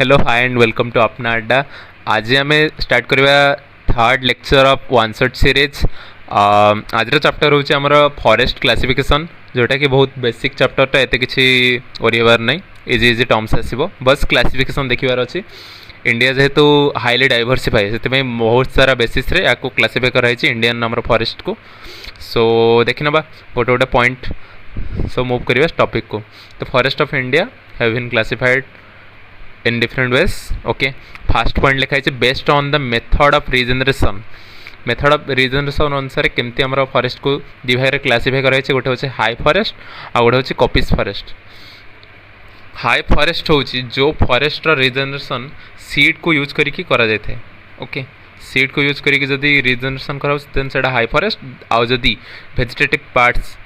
Hello hi and welcome to अपना अड्डा। आज आम स्टार्ट करवा third lecture of one shot series. आज चैप्टर हूँ आमर फॉरेस्ट क्लासिफिकेशन, जोटा कि बहुत बेसिक चैप्टरटा, एत किसी ओरियार ना, इजी इजी टर्म्स आसो, बस क्लासिफिकेशन देखार अच्छी। इंडिया जेहेतु हाईली डाइवर्सिफाई, से बहुत सारा बेसिस रे या क्लासिफाई कराई इंडियन आमर फॉरेस्ट को। सो देखी ना गोटे गोटे पॉइंट। सो मूव करवा टॉपिक को। तो forest of India have been classified in different ways. Okay, first point लिखा है based on the method of regeneration. Method of regeneration अनुसार केमती आमर फॉरेस्ट को दी भाग क्लासिफाई कराई। गोटे हूँ हाई फॉरेस्ट आ गोटे हूँ कॉपिस फॉरेस्ट। हाई फॉरेस्ट हूँ जो फॉरेस्ट रिजेनरेशन सीड को यूज करके करा जाए थे। ओके, सीड को यूज करके जदि रिजेनरेशन करा देन सेटा हाई फॉरेस्ट। आउ जदि वेजिटेटिव पार्ट्स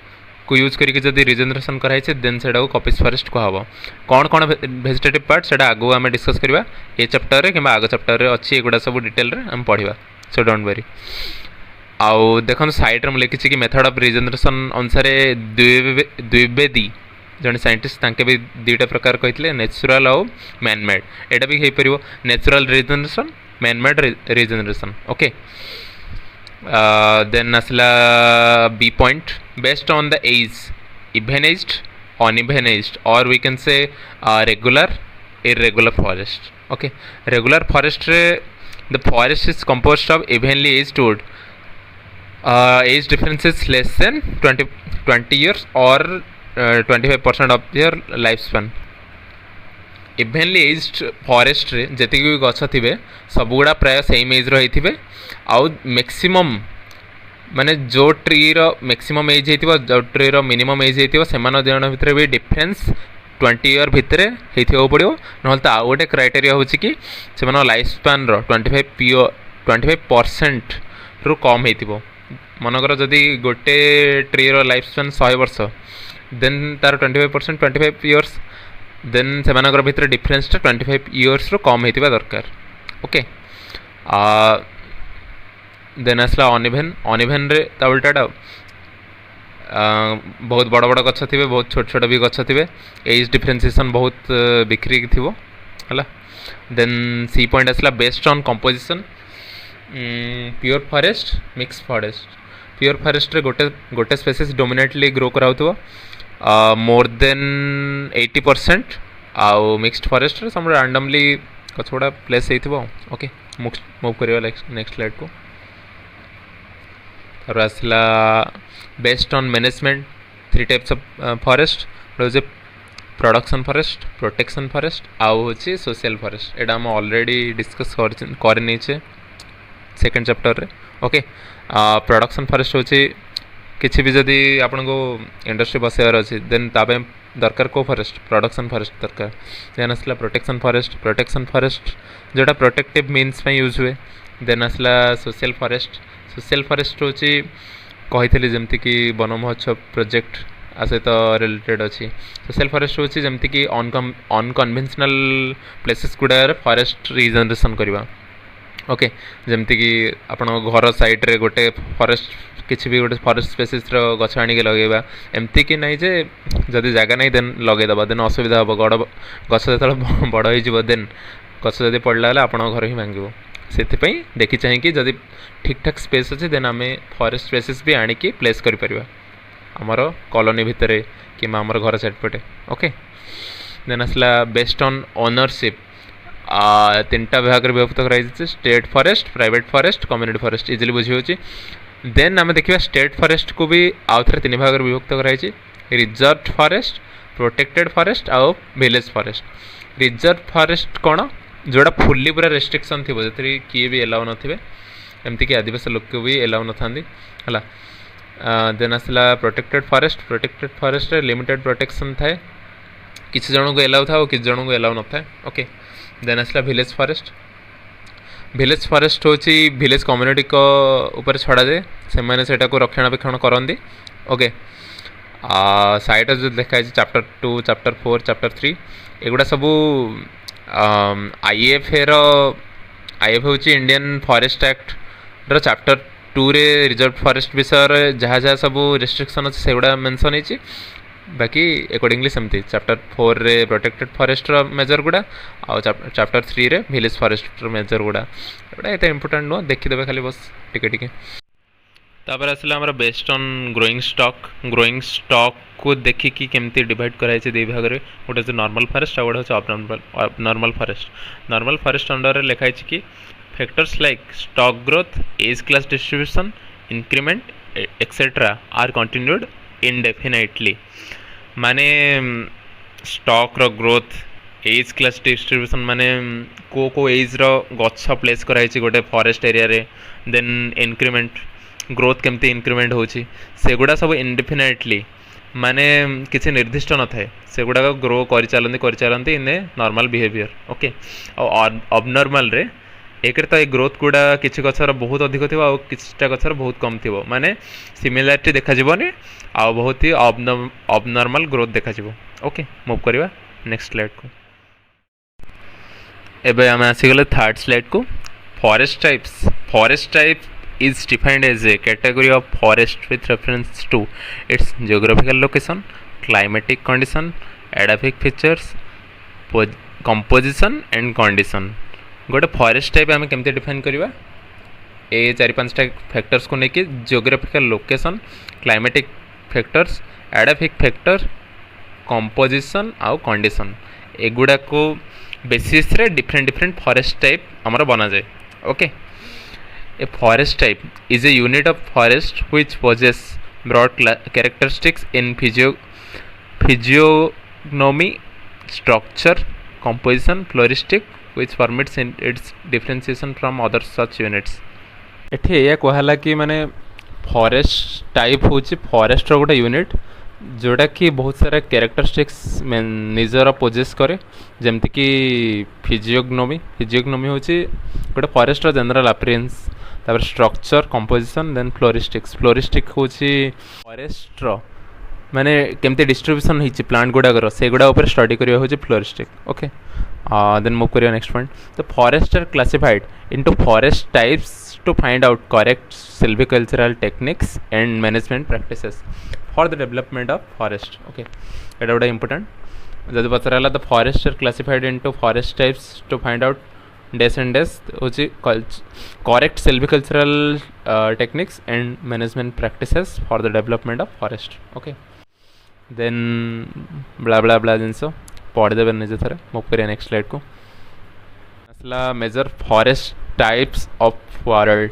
को यूज करके जदि रिजेनरेशन कराई देन से कॉपिस फॉरेस्ट कहब। कौन कौन वेजिटेटिव पार्ट से आगू आम डिस्कस करवा ये चैप्टर कि आग चैप्टर अच्छी एगुड़ा सब डिटेल आम पढ़ा। So don't worry. आउ देखो साइड में लिखी कि मेथड ऑफ रिजेनरेशन अनुसार द्विवेदी जन साइंटिस्ट तांके भी दुईटा प्रकार कहते नेचुरल आउ मैन मेड। एटा भी हो पार natural regeneration, man made regeneration. Okay, then asla B point based on the age, even aged, uneven aged, or we can say regular, irregular forest. Okay, regular forest the forest is composed of evenly aged wood. Age difference is less than 20 years or 25% of their lifespan. Evenly aged forest रे जति भी गछ थे सबुगुड़ा प्राय same as रही थे। आउ maximum माने जो ट्री रो मैक्सिमम एज हो जो ट्री रो मिनिमम एज हो से जन भितर भी डिफरेंस 20 ईयर भितर हो पड़ो। ना तो आउ गोटे क्राइटेरिया हो कि से लाइफ स्पान रो 25% रु कम हो। मनकर जदि गोटे ट्री रो लाइफ स्पान 100 वर्ष देन तार 25% 25 इयर्स देन से भितर डिफरेंस 25 इयर्स रो कम होता दरकार। ओके, देन आसला अनइभेन। अनइभेन रे ता उल्टाटा बहुत बड़ बड़ गछ थे, बहुत छोट छोट भी गछ थे, एज डिफरेंसिएशन बहुत बिक्री थी है। देन सी पॉइंट आसला based on composition. Pure forest, mix forest. Pure forest रे गोटे गोटे स्पेसीज डोमिनेटली ग्रो कराउथो मोर देन 80%। आउ मिक्सड फॉरेस्ट रे सम रैंडमली गछ गुड़ा प्लेस होइथिबो। ओके, मूव करियो नेक्स्ट स्लाइड को। और आसला based on management 3 types of forest. गोटे प्रोडक्शन फॉरेस्ट, प्रोटेक्शन फॉरेस्ट आउ होची सोशल फॉरेस्ट। एटा हम ऑलरेडी डिस्कस करनी छे सेकंड चैप्टर रे। ओके, प्रोडक्शन फॉरेस्ट होची किसी भी जदि आपन को इंडस्ट्री बसार अच्छे देन तापे दरकार को फॉरेस्ट, प्रोडक्शन फॉरेस्ट दरकार। देन आसला प्रोटेक्शन फॉरेस्ट। प्रोटेक्शन फॉरेस्ट जोटा प्रोटेक्टिव मीन्स में यूज हुए। देन आसला सोशल फॉरेस्ट। सोशल फॉरेस्ट होची कही जमती कि वन महोत्सव प्रोजेक्ट आ सहित रिलेटेड अच्छी। सोशल फॉरेस्ट होची जमती कि अनकन्वेन्शनल प्लेसेस गुड़ा फॉरेस्ट रिजेनरेशन करवा। ओके, जमती कि आपण घर साइड रे गोटे फॉरेस्ट किसी भी गोटे फॉरेस्ट स्पेसीस गछ आनिक लगेगा। एमती कि नहीं जे जदि जगह नहीं देन लगेदबा देन असुविधा हम। गड़ गछ जो बड़ हो देन गछ जदि पड़ला आप घर ही भांगो। से देखी चाहिए जदि ठीक ठाक स्पेस अच्छे देन आम फॉरेस्ट स्पेसीस भी आणिकी प्लेस कर आमर कॉलोनी भितर कि आमर घर साइड पटे। ओके, देन आसला बेस्ड ऑन ओनरशिप। 3टा विभाग विभक्त कर state forest, private forest, community forest easily बुझी होची। देन आम देखा स्टेट फॉरेस्ट को भी आउ थे 3 भाग विभक्त कराई रिजर्व फॉरेस्ट, प्रोटेक्टेड फॉरेस्ट आउ विलेज फॉरेस्ट। रिजर्व फॉरेस्ट कौन जोड़ा फुल्ली पूरा रेस्ट्रिक्शन थी जो किए भी एलाउ नथिबे, एमती कि आदिवासी लोक को भी एलाउ नथांदी है। देन आसला प्रोटेक्टेड फॉरेस्ट। प्रोटेक्टेड फॉरेस्ट रे लिमिटेड प्रोटेक्शन थाए, किसी जन को एलाउ था और किसी जन को एलाउ न था। ओके, देन आसला विलेज फॉरेस्ट। विलेज फॉरेस्ट होची विलेज कम्युनिटी को ऊपर छड़ा जाए, से मैंने सेटा को रक्षणाबेक्षण करंदी। ओके, साइड जो देखा चैप्टर 2, चैप्टर 4, चैप्टर 3 एगुड़ा सबू आईएफ हूँ इंडियन फॉरेस्ट एक्ट रो चैप्टर 2 रे रिजर्व फॉरेस्ट विषय जहाँ जहाँ सब रेस्ट्रिक्शन अच्छे से गुड़ा मेंशन होती बाकी अकॉर्डिंगली सेमती चैप्टर 4 रे प्रोटेक्टेड फॉरेस्ट मेजर गुड़ा आउ चैप्टर 3 रे विलेज फॉरेस्ट मेजर गुड़ा एटा एते इंपोर्टेंट नो देखिदेबे खाली बस टिके टिके तापर आसला हमर बेस्ड ऑन ग्रोइंग स्टॉक को देखिकी केमती डिवाइड कराई छै दे भाग रे गोटे जे नॉर्मल फॉरेस्ट आ गोटे छै नॉर्मल फॉरेस्ट अंडर रे लिखाई छै कि factors like stock growth age class distribution increment etcetera are continued indefinitely माने स्टॉक रो ग्रोथ एज क्लास डिस्ट्रीब्यूशन माने को एज रो गछ प्लेस कराई छै गोटे फॉरेस्ट एरिया रे देन इंक्रीमेंट ग्रोथ केमती इंक्रीमेंट होची सेगुड़ा सब इनडेफिनाइटली माने किसी निर्दिष्ट न थाए सेगुड़ा ग्रो कर चलती in a normal behaviour okay abnormal रे एक तो ये ग्रोथ गुड़ा किसी गचर बहुत अधिक थी किसी गचर बहुत कम थी माने सिमिलारिटी देखा जीवनी आ बहुत ही अबनॉर्मल ग्रोथ देखा जीव ओके मूव करवा नेक्स्ट स्लाइड को एबे आम आसीगले थर्ड स्लाइड को forest type is defined as a category of forest with reference to its geographical location, climatic condition, edaphic features, composition and condition. गोटे फॉरेस्ट टाइप आम केमती डिफाइन करवा ए 4-5टा फैक्टर्स को लेकिन geographical location climatic factors edaphic factor composition आउ condition एगुड़ा को बेसिस रे डिफरेंट फॉरेस्ट टाइप आमर बना जाए okay A forest type is a unit of forest which possesses broad characteristics in physiognomy, structure, composition, floristic, which permits its differentiation from other such units. एठी या कहला कि माने फॉरेस्ट टाइप होची forest रो गोटे यूनिट जोटा कि बहुत सारा कैरेक्टरिस्टिक्स निजर पोजेस करे जेमति कि फिजियोग्नोमी होची गोटे फॉरेस्ट रो जनरल अपीयरेंस तापर स्ट्रक्चर कंपोजिशन देन फ्लोरिस्टिक होची फॉरेस्ट रो माने केमते डिस्ट्रीब्यूशन हिची प्लांट गुडाकर से गुडा ऊपर स्टडी करिया होची फ्लोरिस्टिक ओके देन मूव करिया next point the forest are classified into forest types to find out correct silvicultural techniques and management practices for the development of forest okay एटा गोटे important जब पचराला the forest are classified into forest types to find out this and this होची correct silvicultural techniques and management practices for the development of forest okay then blah blah blah genus पढ़देवे निजे थे move करिए next slide को आसला major forest types of world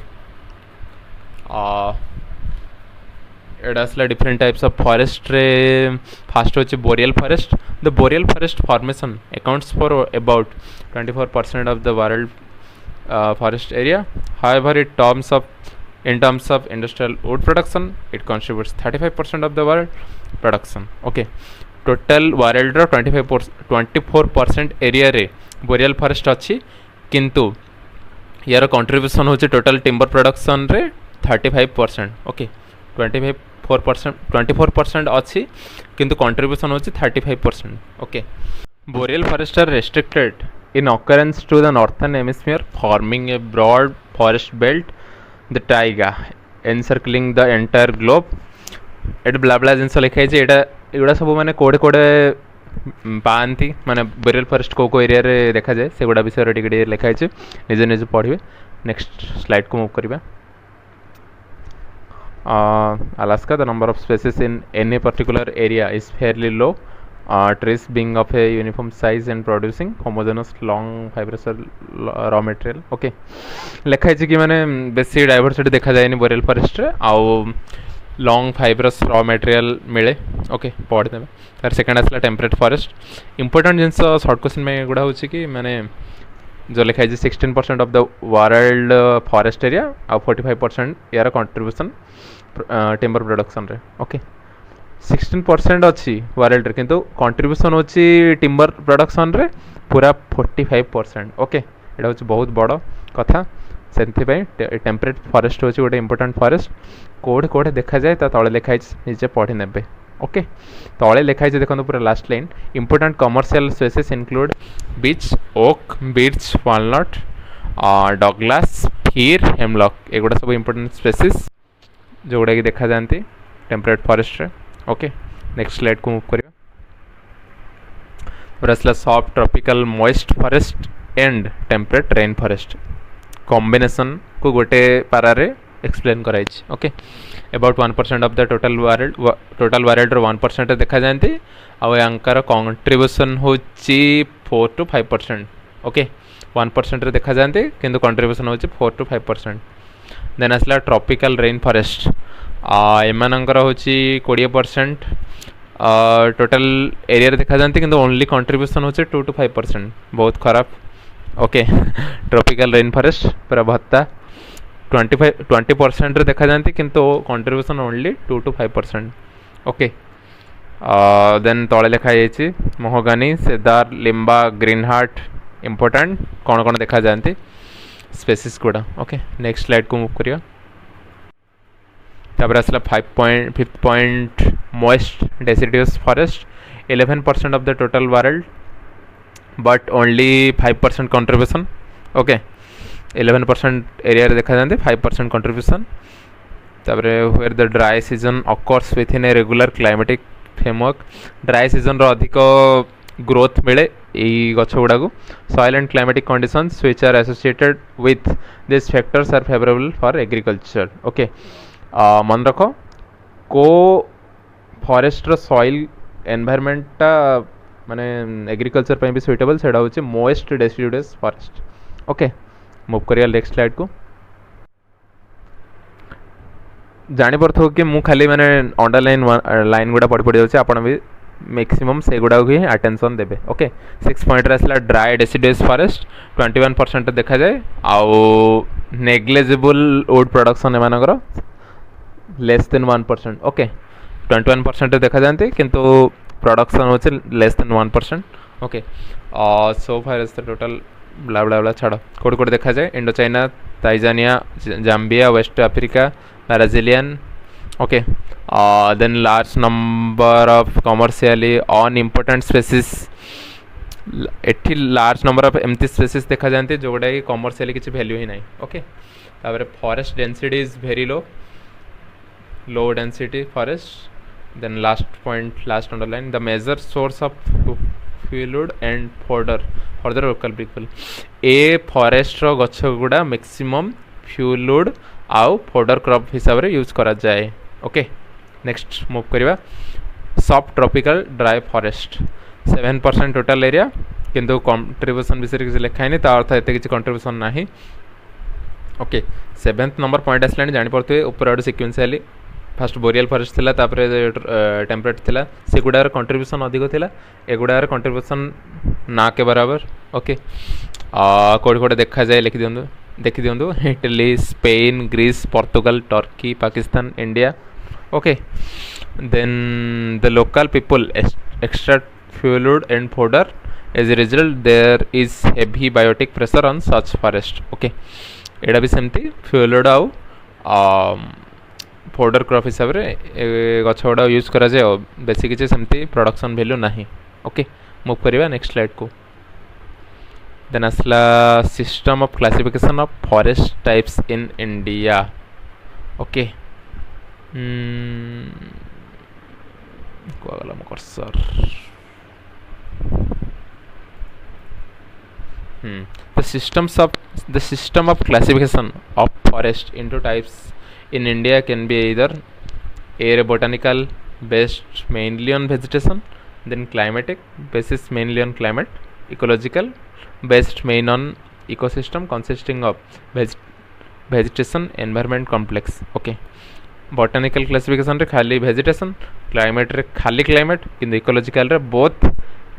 एटा आसला different types of forest रे first होची boreal forest the boreal forest formation accounts for about 24% of the world forest area. However, in terms of industrial wood production, it contributes 35% of the world production. Okay, total world row 24% area रे boreal forest अच्छी किंतु यार contribution होची total timber production रे 35%. Okay, 24% अच्छी किंतु contribution होची 35%. Okay, boreal forests are restricted in occurrence to the northern hemisphere, forming a broad forest belt, the taiga, encircling the entire globe. At blah blah genus लिखाई एटा एगुड़ा सब माने कोड़े कोड़े पाती माने बोरियल फॉरेस्ट को एरिया रे देखा जाए से गुड़ा विषय टिके लिखाई निजे निजे पढ़े नेक्स्ट स्लाइड को मूव करवा Alaska the number of species in any particular area is fairly low trees being of a uniform size and producing homogeneous long fibrous raw material okay लिखाई कि माने बेसी डाइवर्सिटी देखा जाए बोरियल फॉरेस्ट रे आउ लॉन्ग फाइब्रस रॉ मटेरियल मिले okay पढ़ देबे तार सेकंड आसला temperate forest important genus short question में गुड़ा होची कि माने जो लिखाई 16% of the world forest area आ 45% यार कंट्रीब्यूशन टिम्बर प्रोडक्शन रे ओके 16% अच्छी वर्ल्ड रे किंतु कंट्रीब्यूशन होची टिम्बर प्रोडक्शन रे पूरा 45% ओके एटा होची बहुत बड़ कथा सेंथि पई टेम्परेट फॉरेस्ट होची गोटे इंपोर्टेंट फॉरेस्ट कोड कोड देखा जाए ता तळे लिखाई निजे पढ़ी नेबे ओके तळे लिखाई देखो पूरा last line important commercial species include beech oak beech walnut Douglas fir hemlock एगुड़ा सब इंपोर्टेंट स्पेसीज जोगुड़ा कि देखा जाती टेम्परेट फॉरेस्ट रे ओके नेक्स्ट स्लाइड को मूव करियो रसला soft tropical moist forest and temperate rain forest combination को गोटे पारारे एक्सप्लेन कराई okay about 1% of the total world 1% देखा जाती आंकर कंट्रीब्यूशन हो 4 to 5% ओके 1% देखा जाती किंतु कंट्रीब्यूशन हो 4 to 5%। देन आसला ट्रॉपिकल रेन फॉरेस्ट एमानकर हूँ 20% टोटल एरिया देखा जाती किंतु ओनली कंट्रीब्यूशन हो 2 to 5% बहुत खराब ओके ट्रॉपिकल रेन फॉरेस्ट पूरा भत्ता 20% देखा जाती किंतु contribution only 2 to 5% okay. Then तले लिखा mahogany cedar limba green heart important कौन कौन देखा जाती स्पेसीज गुड़ा ओके। नेक्स्ट स्लाइड को मूव करियो तापर आसला 5th point moist deciduous forest 11% of the total world but only 5% contribution okay 11% area देखा जाती 5% कंट्रीब्यूशन। तापर where the dry season occurs within a regular climatic framework dry season रो अधिक growth मिले यही गछ गुड़ा को soil and climatic conditions which are associated with this factors are favourable for agriculture okay. मन रख को फॉरेस्ट रो सॉइल एनवायरनमेंट माने एग्रीकल्चर पे भी सुइटेबल सेडा होचे most deciduous forest okay. Move करिया नेक्स्ट स्लाइड को जानी पड़ो कि मु खाली मैंने अंडरलाइन लाइन गुड़ा पढ़ी पड़ी जाऊँ आपण भी मैक्सिमम से गुड़ा ही अटेंशन देबे ओके। 6 पॉइंट आसला ड्राई डेसिडुयस फॉरेस्ट 21% देखा जाए आउ नेग्लिजिबल वुड प्रोडक्शन एमानकर लेस देन 1% ओके 21% देखा जाती किंतु प्रोडक्शन होचे less than 1% okay. So far is the total blah blah blah छाड़ कोड कोड देखा जाए Indo China Tanzania Zambia West Africa Brazilian okay. Then large number of commercially unimportant species एठी लार्ज नंबर ऑफ एमती स्पेसीज देखा जाती जोटा कि कमर्शियली किसी वैल्यू ही नहीं ओके। तापर forest density is very low density forest. Then last point last underline the major source of fuelwood and fodder for the local people ए फॉरेस्ट रो गछ गुड़ा मैक्सिमम फ्यूलुड आउ फोडर क्रॉप हिसाब रे यूज करा जाए ओके। नेक्स्ट मूव करिवा soft tropical dry forest 7% total area किंतु कंट्रीब्यूशन विषय किसी लिखा है अर्थ एत किसी कंट्रीब्यूशन ना ओके। 7th नंबर पॉइंट आसला जानी पड़े ऊपर आड़ सिक्वेंशियली फास्ट बोरियल फॉरेस्ट थिला तापरे टेम्परेट थिला से गुडार कंट्रीब्यूशन अधिक थिला एगुडार कंट्रीब्यूशन ना के बराबर ओके। कोड कोड देखा जाए लिखि दियंदु देखि दियंदु Italy Spain Greece Portugal Turkey Pakistan India okay. Then the local people extract fuelwood and fodder as a result there is heavy biotic pressure on such forest okay। एड़ा भी सेमती फ्यूलवुड आउ फोडर क्रॉप हिसाब रे गछ गुड़ा यूज करा जाए बेसी किसी सेमती प्रोडक्शन वैल्यू नहीं ओके। मूव करिवा नेक्स्ट स्लाइड को देन आसला system of classification of forest types in India okay. गला मो cursor the system of classification of forest into types in India can be either a botanical based mainly on vegetation, then climatic basis mainly on climate, ecological based main on ecosystem consisting of vegetation environment complex okay। botanical classification रे खाली vegetation climate रे खाली climate किंतु ecological रे both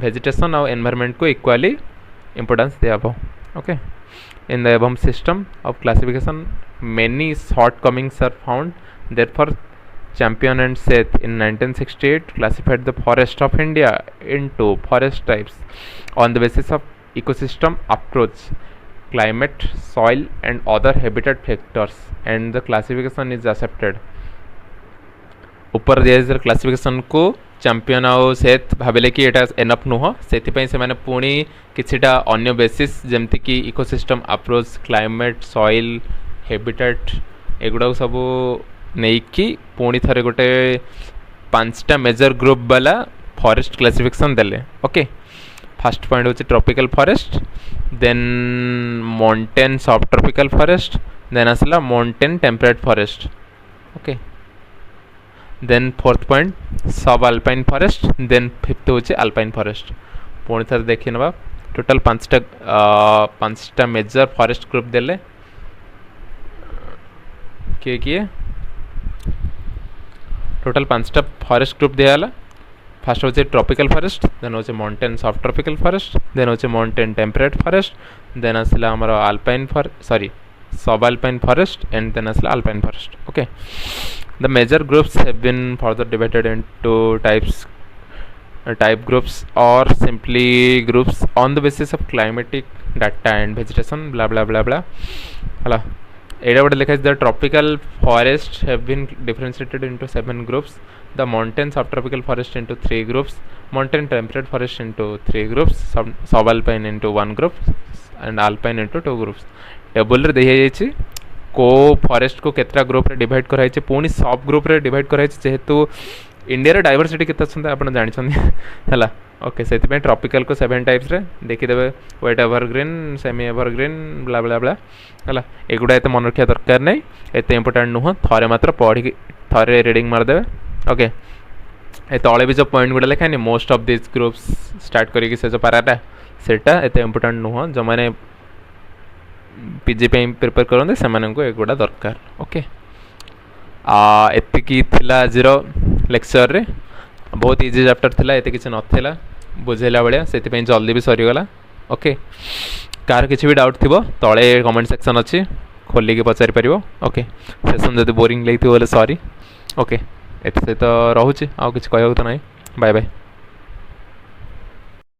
vegetation और environment को equally importance दिया जाए okay। in the above system of classification many shortcomings are found therefore Champion and Seth in 1968 classified the forest of India into forest types on the basis of ecosystem approach climate soil and other habitat factors and the classification is accepted ऊपर दिया classification को champion आउ Seth भाविले कि एटा enough नुह से मैंने पुणी किछिटा अन्य बेसिस जमती कि ecosystem approach climate soil habitat एगुड़ा सब नहीं कि पुणी थरे गोटे पांचटा मेजर ग्रुप वाला फॉरेस्ट क्लासिफिकेशन देले ओके फर्स्ट पॉइंट होची ट्रॉपिकल फॉरेस्ट देन माउंटेन सब ट्रॉपिकल फॉरेस्ट देन आसला mountain temperate forest okay then fourth point sub alpine forest then fifth होची अल्पाइन फॉरेस्ट पुणी थर देखि नबा टोटल पांचटा मेजर फॉरेस्ट ग्रुप देले किए टोटल पांचटा फॉरेस्ट ग्रुप दिया फास्ट होचे ट्रॉपिकल फॉरेस्ट देन होचे माउंटेन सब ट्रॉपिकल फॉरेस्ट देन होचे माउंटेन टेम्परेट फॉरेस्ट देन आसला हमर अल्पाइन सॉरी सब अल्पाइन फॉरेस्ट एंड देन आसला alpine forest okay the major groups have been further divided into type groups or simply groups on the basis of climatic data and vegetation blah blah blah blah hala एटा गोटे लिखा the tropical forest have been differentiated into 7 groups the mountain सब tropical forest into 3 groups mountain temperate forest into 3 groups sub alpine into 1 group and alpine into 2 groups table रे देखा जायछि को forest को केतरा group रे divide कराई छै पुनी सब ग्रुप रे डिवाइड कराई छै जेहेतु इंडिया रे डाइवर्सिटी केते छन आपण जानि छन हला ओके सेति पे ट्रॉपिकल को 7 टाइप्स रे देखि देबे वेट एवरग्रीन सेमी एवरग्रीन ब्ला ब्ला ब्ला हला एगुडा एते मन रखिया दरकार नै एते इंपोर्टेंट नुह थरे मात्र पढी थरे रीडिंग मार देबे ओके ए तळे भी जो पॉइंट गुडा लेखा नि most of this groups start करी कि से जो पाराटा सेटा एते इंपोर्टेंट नुह जो माने पीजी पे प्रिपेयर करंदे से माने को एगुडा दरकार ओके एति की थिला जीरो लेक्चर रे बहुत इजी चैप्टर थिला एते किछ नथिला बुझेला बळिया सेति पे जल्दी भी सरी गला ओके कार किछ भी डाउट थिबो तळे कमेंट सेक्शन अछि खोली के पचारि परिबो ओके सेशन जदि बोरिंग लेइथि बोले सॉरी ओके एते तो रहूची आ किछ कहयो तो नाही बाय बाय।